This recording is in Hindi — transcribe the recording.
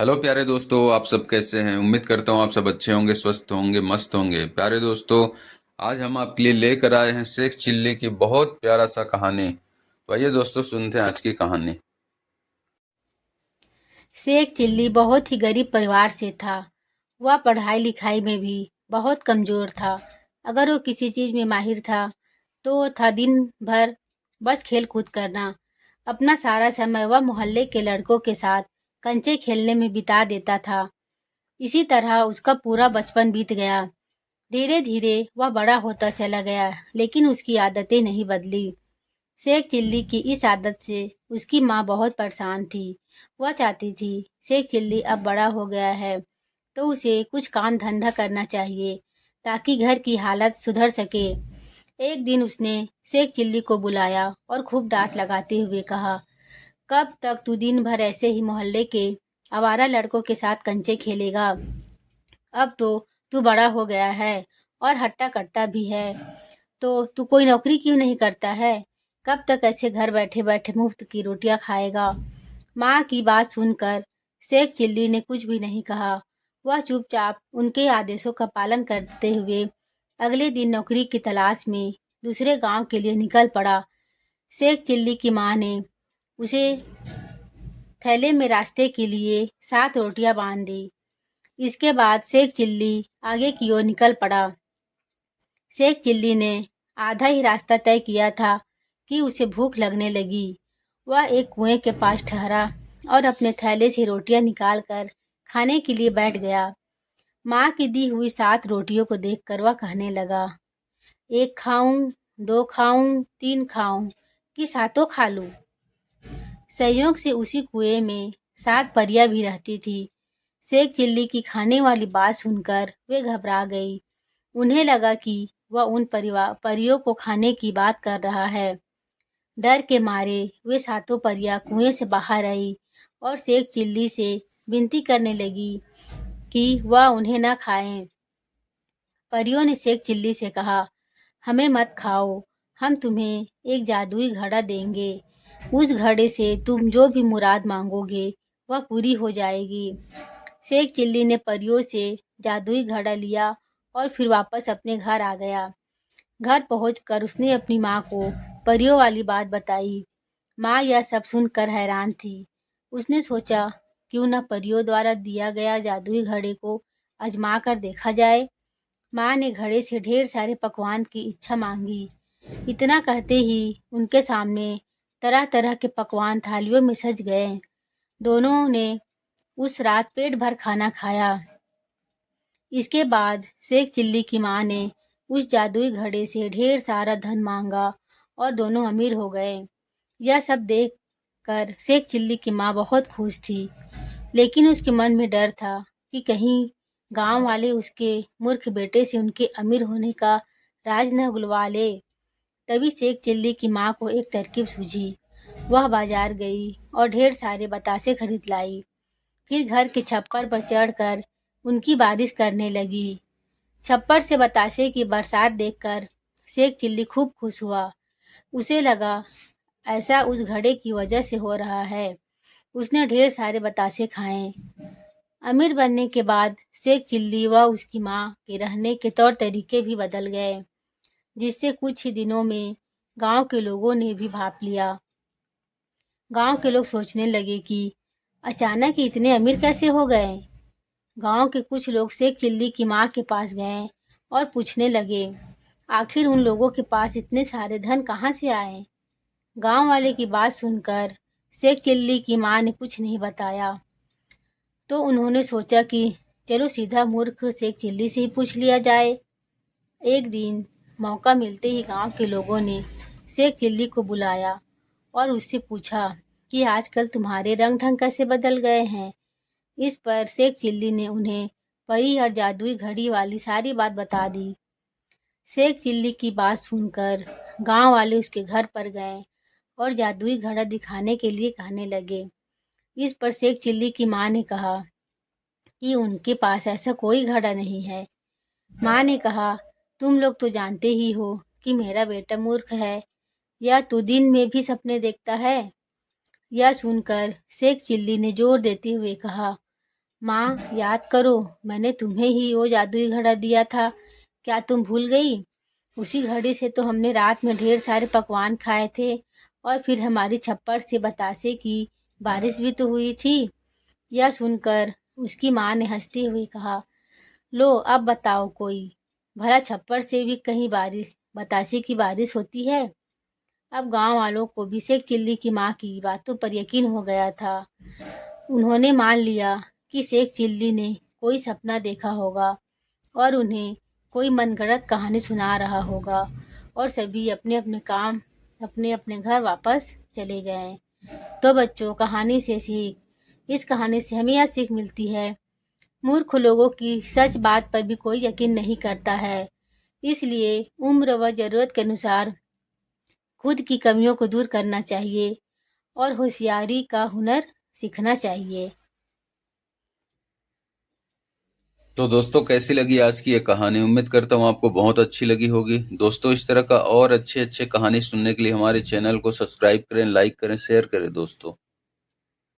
हेलो प्यारे दोस्तों, आप सब कैसे हैं। उम्मीद करता हूँ आप सब अच्छे होंगे, स्वस्थ होंगे, मस्त होंगे। प्यारे दोस्तों, आज हम आपके लिए लेकर आए हैं शेख चिल्ली की बहुत प्यारा सा कहानी। तो आइए दोस्तों, सुनते हैं आज की कहानी। शेख चिल्ली बहुत ही गरीब परिवार से था। वह पढ़ाई लिखाई में भी बहुत कमजोर था। अगर वो किसी चीज में माहिर था तो वो था दिन भर बस खेल कूद करना। अपना सारा समय वह मोहल्ले के लड़कों के साथ कंचे खेलने में बिता देता था। इसी तरह उसका पूरा बचपन बीत गया। धीरे धीरे वह बड़ा होता चला गया, लेकिन उसकी आदतें नहीं बदली। शेख चिल्ली की इस आदत से उसकी माँ बहुत परेशान थी। वह चाहती थी शेख चिल्ली अब बड़ा हो गया है तो उसे कुछ काम धंधा करना चाहिए ताकि घर की हालत सुधर सके। एक दिन उसने शेख चिल्ली को बुलाया और खूब डांट लगाते हुए कहा, कब तक तू दिन भर ऐसे ही मोहल्ले के आवारा लड़कों के साथ कंचे खेलेगा। अब तो तू बड़ा हो गया है और हट्टा कट्टा भी है, तो तू कोई नौकरी क्यों नहीं करता है। कब तक ऐसे घर बैठे बैठे मुफ्त की रोटियां खाएगा। माँ की बात सुनकर शेख चिल्ली ने कुछ भी नहीं कहा। वह चुपचाप उनके आदेशों का पालन करते हुए अगले दिन नौकरी की तलाश में दूसरे गांव के लिए निकल पड़ा। शेख चिल्ली की माँ ने उसे थैले में रास्ते के लिए 7 रोटियां बांध दी। इसके बाद शेख चिल्ली आगे की ओर निकल पड़ा। शेख चिल्ली ने आधा ही रास्ता तय किया था कि उसे भूख लगने लगी। वह एक कुएं के पास ठहरा और अपने थैले से रोटियां निकालकर खाने के लिए बैठ गया। माँ की दी हुई 7 रोटियों को देखकर वह कहने लगा, एक खाऊं, 2 खाऊं, 3 खाऊं कि सातों खा लूं। संयोग से उसी कुएं में 7 परियां भी रहती थी। शेख चिल्ली की खाने वाली बात सुनकर वे घबरा गई। उन्हें लगा कि वह उन परियों को खाने की बात कर रहा है। डर के मारे वे सातों परियां कुएं से बाहर आई और शेख चिल्ली से विनती करने लगी कि वह उन्हें न खाएं। परियों ने शेख चिल्ली से कहा, हमें मत खाओ, हम तुम्हें एक जादुई घड़ा देंगे। उस घड़े से तुम जो भी मुराद मांगोगे वह पूरी हो जाएगी। शेख चिल्ली ने परियों से जादुई घड़ा लिया और फिर वापस अपने घर आ गया। घर पहुंचकर उसने अपनी माँ को परियों वाली बात बताई। माँ यह सब सुनकर हैरान थी। उसने सोचा, क्यों न परियों द्वारा दिया गया जादुई घड़े को आजमा कर देखा जाए। माँ ने घड़े से ढेर सारे पकवान की इच्छा मांगी। इतना कहते ही उनके सामने तरह तरह के पकवान थालियों में सज गए। दोनों ने उस रात पेट भर खाना खाया। इसके बाद शेख चिल्ली की माँ ने उस जादुई घड़े से ढेर सारा धन मांगा और दोनों अमीर हो गए। यह सब देख कर शेख चिल्ली की माँ बहुत खुश थी, लेकिन उसके मन में डर था कि कहीं गांव वाले उसके मूर्ख बेटे से उनके अमीर होने का राज न उगलवा ले। तभी शेख चिल्ली की माँ को एक तरकीब सूझी। वह बाजार गई और ढेर सारे बतासे खरीद लाई। फिर घर के छप्पर पर चढ़कर उनकी बारिश करने लगी। छप्पर से बतासे की बरसात देखकर शेख चिल्ली खूब खुश हुआ। उसे लगा ऐसा उस घड़े की वजह से हो रहा है। उसने ढेर सारे बतासे खाए। अमीर बनने के बाद शेख चिल्ली व उसकी माँ के रहने के तौर तरीके भी बदल गए, जिससे कुछ ही दिनों में गांव के लोगों ने भी भाप लिया। गांव के लोग सोचने लगे कि अचानक ही इतने अमीर कैसे हो गए। गांव के कुछ लोग शेख चिल्ली की माँ के पास गए और पूछने लगे, आखिर उन लोगों के पास इतने सारे धन कहाँ से आए। गांव वाले की बात सुनकर शेख चिल्ली की माँ ने कुछ नहीं बताया। तो उन्होंने सोचा कि चलो सीधा मूर्ख शेख चिल्ली से ही पूछ लिया जाए। एक दिन मौका मिलते ही गांव के लोगों ने शेख चिल्ली को बुलाया और उससे पूछा कि आजकल तुम्हारे रंग ढंग कैसे बदल गए हैं। इस पर शेख चिल्ली ने उन्हें परी और जादुई घड़ी वाली सारी बात बता दी। शेख चिल्ली की बात सुनकर गांव वाले उसके घर पर गए और जादुई घड़ा दिखाने के लिए कहने लगे। इस पर शेख चिल्ली की माँ ने कहा कि उनके पास ऐसा कोई घड़ा नहीं है। माँ ने कहा, तुम लोग तो जानते ही हो कि मेरा बेटा मूर्ख है, या तो दिन में भी सपने देखता है। यह सुनकर शेख चिल्ली ने जोर देते हुए कहा, माँ, याद करो, मैंने तुम्हें ही वो जादुई घड़ा दिया था, क्या तुम भूल गई? उसी घड़ी से तो हमने रात में ढेर सारे पकवान खाए थे और फिर हमारी छप्पर से बतासे की बारिश भी तो हुई थी। यह सुनकर उसकी माँ ने हंसते हुए कहा, लो अब बताओ कोई, भला छप्पर से भी कहीं बारिश बतासे की बारिश होती है? अब गांव वालों को भी शेख चिल्ली की माँ की बातों पर यकीन हो गया था। उन्होंने मान लिया कि शेख चिल्ली ने कोई सपना देखा होगा और उन्हें कोई मनगढ़ंत कहानी सुना रहा होगा, और सभी अपने अपने काम, अपने अपने घर वापस चले गए। तो बच्चों, कहानी से सीख, इस कहानी से हमें यह सीख मिलती है, मूर्ख लोगों की सच बात पर भी कोई यकीन नहीं करता है। इसलिए उम्र व जरूरत के अनुसार खुद की कमियों को दूर करना चाहिए और होशियारी का हुनर सीखना चाहिए। तो दोस्तों, कैसी लगी आज की ये कहानी? उम्मीद करता हूँ आपको बहुत अच्छी लगी होगी। दोस्तों, इस तरह का और अच्छे अच्छे कहानी सुनने के लिए हमारे चैनल को सब्सक्राइब करें, लाइक करें, शेयर करें दोस्तों।